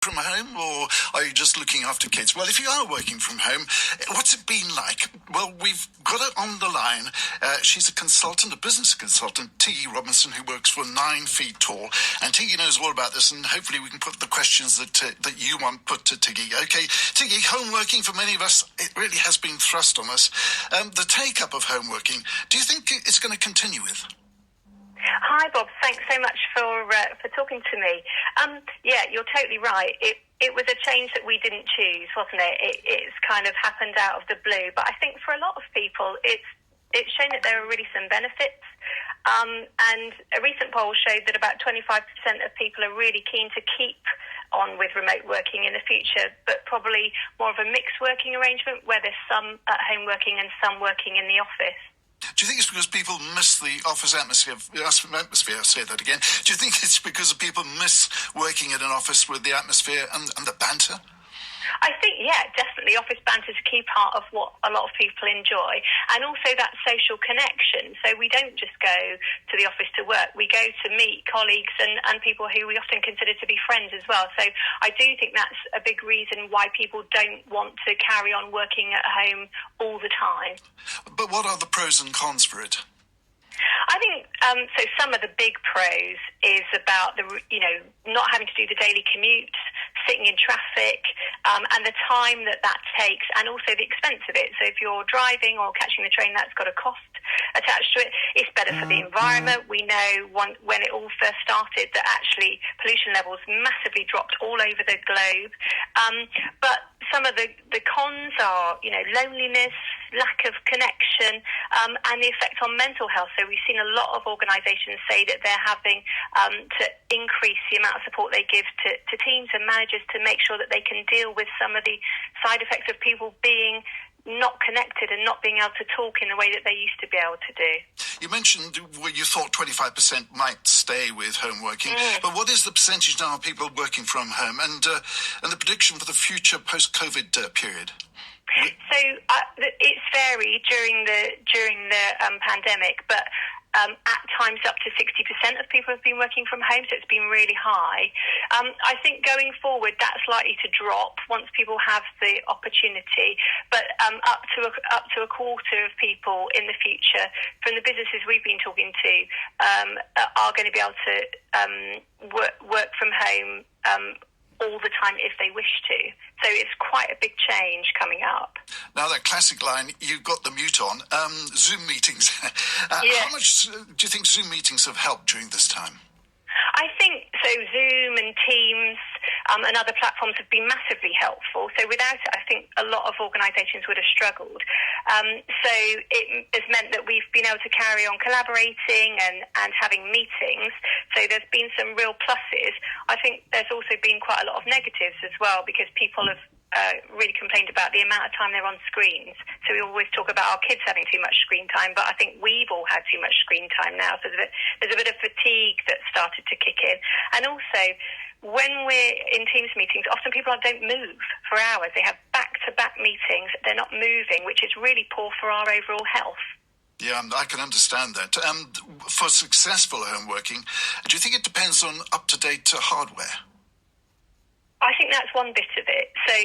from home, or are you just looking after kids? Well, if you are working from home, what's it been like? Well, we've got her on the line. She's a consultant, a business consultant, Tiggy Robinson, who works for 9 Feet Tall. And Tiggy knows all about this, and hopefully we can put the questions that you want put to Tiggy. Okay, Tiggy, home working for many of us, it really has been thrust on us. The take-up of home working, do you think it's going to continue with? Hi, Bob. Thanks so much for talking to me. Yeah, you're totally right. It was a change that we didn't choose, wasn't it? It's kind of happened out of the blue. But I think for a lot of people, it's shown that there are really some benefits. And a recent poll showed that about 25% of people are really keen to keep on with remote working in the future, but probably more of a mixed working arrangement where there's some at home working and some working in the office. Do you think it's because people miss the office atmosphere? I'll say that again. Do you think it's because people miss working in an office with the atmosphere and the banter? I think, yeah, definitely. Office banter is a key part of what a lot of people enjoy. And also that social connection. So we don't just go to the office to work. We go to meet colleagues and people who we often consider to be friends as well. So I do think that's a big reason why people don't want to carry on working at home all the time. But what are the pros and cons for it? I think so. Some of the big pros is about not having to do the daily commute, sitting in traffic, and the time that takes, and also the expense of it. So if you're driving or catching the train, that's got a cost attached to it. It's better for the environment. We know when it all first started that actually pollution levels massively dropped all over the globe. But some of the cons are, loneliness, lack of connection, and the effect on mental health. So we've seen a lot of organisations say that they're having to increase the amount of support they give to teams and managers to make sure that they can deal with some of the side effects of people being not connected and not being able to talk in the way that they used to be able to do. You mentioned you thought 25% might stay with home working, but what is the percentage now of people working from home, and the prediction for the future post-COVID period? So it's varied during the pandemic, but at times up to 60% of people have been working from home, so it's been really high. I think going forward that's likely to drop once people have the opportunity, but up to a quarter of people in the future from the businesses we've been talking to are going to be able to work from home all the time if they wish to. So it's quite a big change coming up. Now, that classic line, you've got the mute on, Zoom meetings. Yeah. How much do you think Zoom meetings have helped during this time? I think so. Zoom and Teams and other platforms have been massively helpful. So without it, I think a lot of organisations would have struggled. So it has meant that we've been able to carry on collaborating and having meetings. So there's been some real pluses. I think there's also been quite a lot of negatives as well, because people have really complained about the amount of time they're on screens. So we always talk about our kids having too much screen time, but I think we've all had too much screen time now. So there's a bit of fatigue that started to kick in. And also, when we're in Teams meetings, often people don't move for hours. They have back-to-back meetings. They're not moving, which is really poor for our overall health. Yeah, I can understand that. For successful home working, do you think it depends on up-to-date hardware? I think that's one bit of it. So,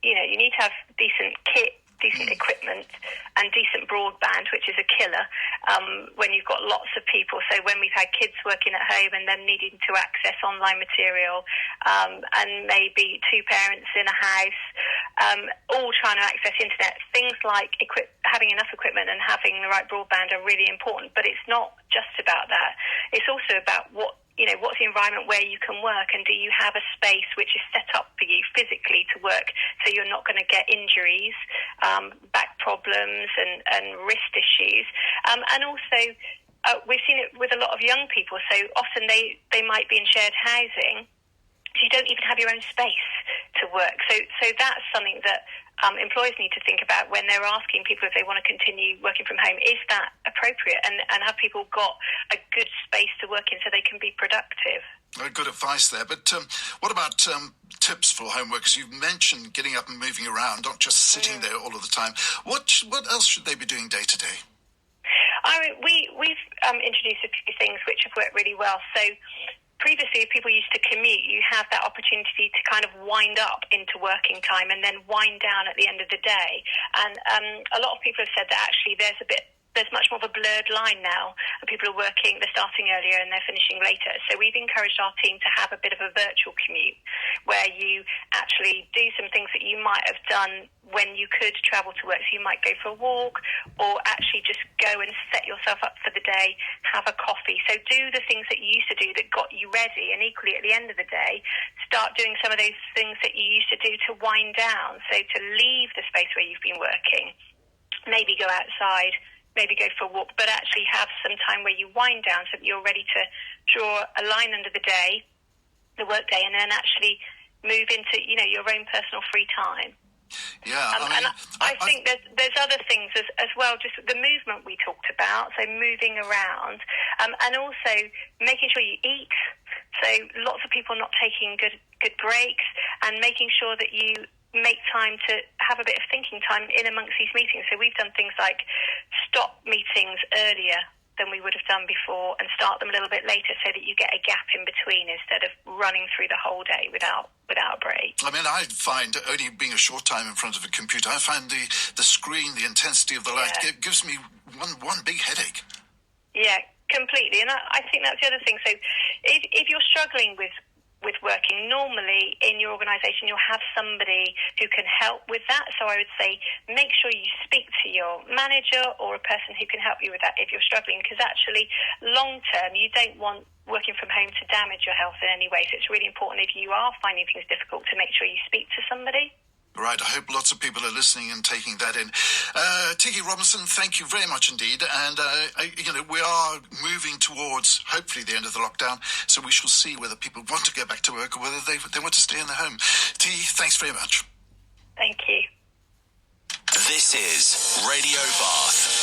you need to have decent kit, decent equipment, and decent broadband, which is a killer when you've got lots of people. So when we've had kids working at home and them needing to access online material, and maybe two parents in a house, all trying to access internet, things like having enough equipment and having the right broadband are really important. But it's not just about that. It's also about what's the environment where you can work, and do you have a space which is set up for you physically to work so you're not going to get injuries, back problems and wrist issues. And also, we've seen it with a lot of young people. So often they might be in shared housing, so you don't even have your own space to work. So that's something that employers need to think about when they're asking people if they want to continue working from home. Is that appropriate? And have people got a good space to work in so they can be productive? Good advice there. But what about tips for home workers? You've mentioned getting up and moving around, not just sitting there all of the time. What else should they be doing day to day? We've introduced a few things which have worked really well. So previously, if people used to commute, you have that opportunity to kind of wind up into working time and then wind down at the end of the day. And a lot of people have said that actually there's much more of a blurred line now. And people are working, they're starting earlier and they're finishing later. So we've encouraged our team to have a bit of a virtual commute where you actually do some things that you might have done when you could travel to work. So you might go for a walk or actually just go and set yourself up for the day, have a coffee. So do the things that you used to do that got you ready, and equally at the end of the day, start doing some of those things that you used to do to wind down. So to leave the space where you've been working, maybe go outside, maybe go for a walk, but actually have some time where you wind down so that you're ready to draw a line under the day, the work day, and then actually move into, your own personal free time. Yeah, I think there's other things as well, just the movement we talked about, so moving around, and also making sure you eat. So lots of people not taking good breaks, and making sure that you make time to have a bit of thinking time in amongst these meetings. So we've done things like stop meetings earlier than we would have done before and start them a little bit later so that you get a gap in between instead of running through the whole day without a break. I mean, I find only being a short time in front of a computer, I find the screen, the intensity of the light gives me one big headache. Yeah, completely. And I think that's the other thing. So if you're struggling with working, normally in your organisation you'll have somebody who can help with that. So I would say make sure you speak to your manager or a person who can help you with that if you're struggling, because actually long term you don't want working from home to damage your health in any way. So it's really important, if you are finding things difficult, to make sure you speak to somebody. Right, I hope lots of people are listening and taking that in. Tiggy Robinson, thank you very much indeed. And, we are moving towards, hopefully, the end of the lockdown, so we shall see whether people want to go back to work or whether they want to stay in their home. Tiggy, thanks very much. Thank you. This is Radio Bath.